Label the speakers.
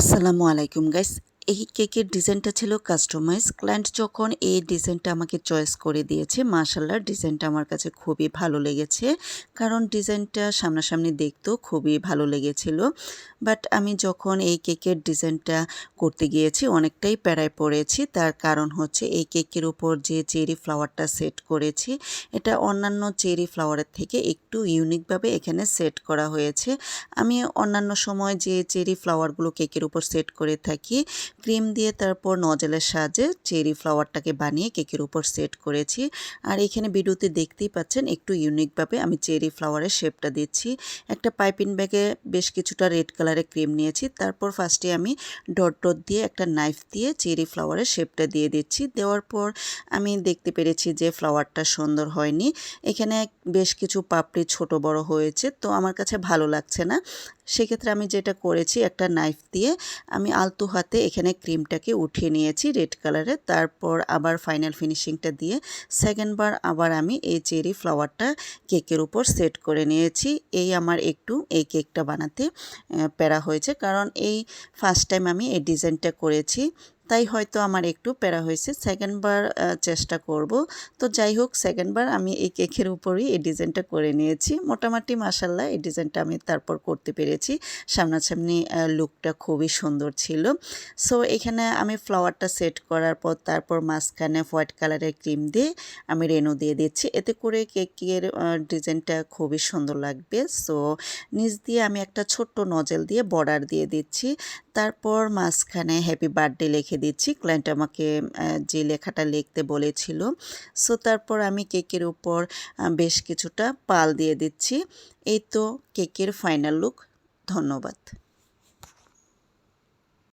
Speaker 1: আসসালামু আলাইকুম গাইস। এই কেকের ডিজাইনটা ছিল কাস্টমাইজ। ক্লায়েন্ট যখন এই ডিজাইনটা আমাকে চয়েস করে দিয়েছে, মাশাআল্লাহ ডিজাইনটা আমার কাছে খুবই ভালো লেগেছে। কারণ ডিজাইনটা সামনাসামনি দেখতেও খুবই ভালো লেগেছিল। বাট আমি যখন এই কেকের ডিজাইনটা করতে গিয়েছি অনেকটাই প্যারায় পড়েছি। তার কারণ হচ্ছে এই কেকের উপর যে চেরি ফ্লাওয়ারটা সেট করেছি, এটা অন্যান্য চেরি ফ্লাওয়ারের থেকে একটু ইউনিকভাবে এখানে সেট করা হয়েছে। আমি অন্যান্য সময় যে চেরি ফ্লাওয়ারগুলো কেকের উপর সেট করে থাকি, ক্রিম দিয়ে তারপর নজেলের সাহায্যে চেরি ফ্লাওয়ারটাকে বানিয়ে কেকের উপর সেট করেছি। আর এখানে ভিডিওতে দেখতেই পাচ্ছেন একটু ইউনিকভাবে আমি চেরি ফ্লাওয়ারের শেপটা দিচ্ছি। একটা পাইপিং ব্যাগে বেশ কিছুটা রেড কালারের ক্রিম নিয়েছি। তারপর ফার্স্টে আমি ডট ডট দিয়ে একটা নাইফ দিয়ে চেরি ফ্লাওয়ারের শেপটা দিয়ে দিচ্ছি। দেওয়ার পর আমি দেখতে পেরেছি যে ফ্লাওয়ারটা সুন্দর হয়নি। এখানে বেশ কিছু পাপড়ি ছোট বড় হয়েছে, তো আমার কাছে ভালো লাগছে না। সেক্ষেত্রে আমি যেটা করেছি, একটা নাইফ দিয়ে আমি আলতো হাতে এখানে ক্রিমটাকে উঠিয়ে নিয়েছি রেড কালারের। তারপর আবার ফাইনাল ফিনিশিংটা দিয়ে সেকেন্ড বার আবার আমি এই চেরি ফ্লাওয়ারটা কেকের উপর সেট করে নিয়েছি। এই আমার একটু এই কেকটা বানাতে প্যারা হয়েছে, কারণ এই ফার্স্ট টাইম আমি এই ডিজাইনটা করেছি, তাই হয়তো আমার একটু প্যারা হয়েছে। সেকেন্ড বার চেষ্টা করব। তো যাই হোক, সেকেন্ড বার আমি এই কেকের উপরই এই ডিজাইনটা করে নিয়েছি। মোটামুটি মাশাআল্লাহ এই ডিজাইনটা আমি তারপর করতে পেরেছি। সামনাসামনি লুকটা খুবই সুন্দর ছিল। সো এখানে আমি ফ্লাওয়ারটা সেট করার পর তারপর মাঝখানে হোয়াইট কালারের ক্রিম দিয়ে আমি রেনু দিয়ে দিচ্ছি। এতে করে কেকের ডিজাইনটা খুবই সুন্দর লাগবে। সো নিচ দিয়ে আমি একটা ছোট্ট নজেল দিয়ে বর্ডার দিয়ে দিচ্ছি। তারপর মাঝখানে হ্যাপি বার্থডে লিখে দিচ্ছি। ক্লায়েন্ট আমাকে যে লেখাটা লিখতে বলেছিল। সো তারপর আমি কেকের উপর বেশ কিছুটা পাল দিয়ে দিচ্ছি। এই তো কেকের ফাইনাল লুক। ধন্যবাদ।